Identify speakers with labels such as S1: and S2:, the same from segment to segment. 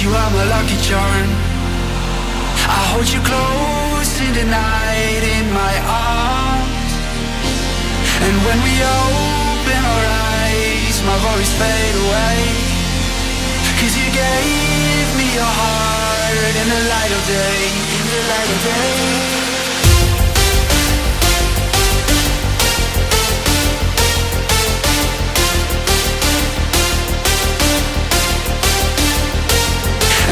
S1: you are my lucky charm. I hold you close in the night in my arms. And when we open our eyes, my worries fade away. 'Cause you gave me your heart in the light of day, in the light of day.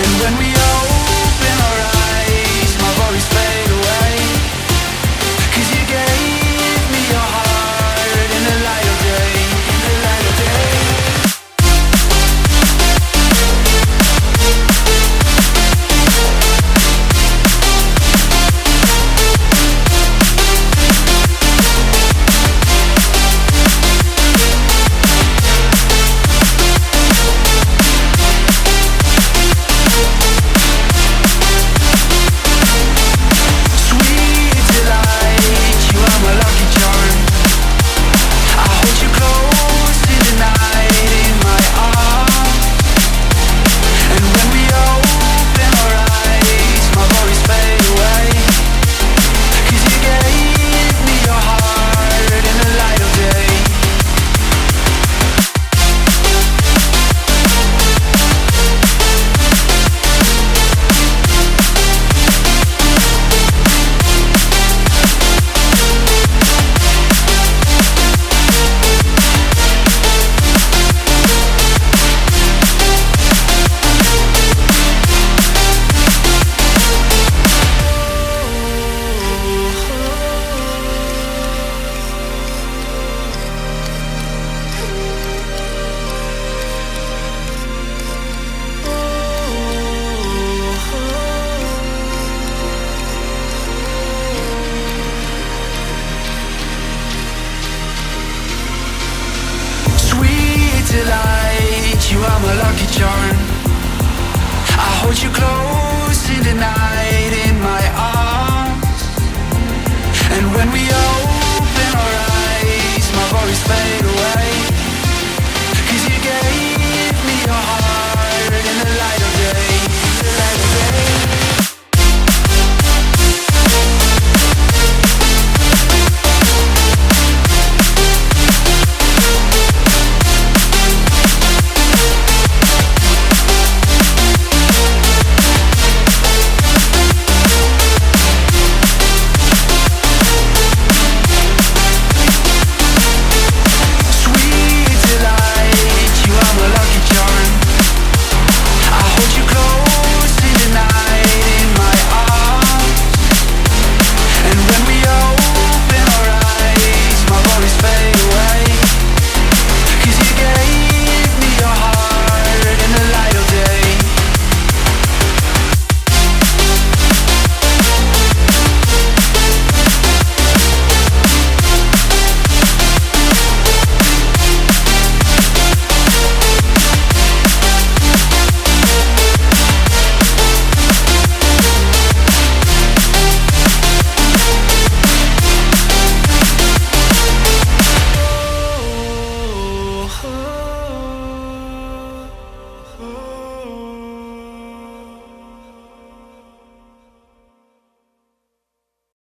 S1: And when we open our eyes, my worries fade away. 'Cause you gave me your heart in the light of day, in the light of day. You are my lucky charm. I hold you close in the night in my arms. And when we are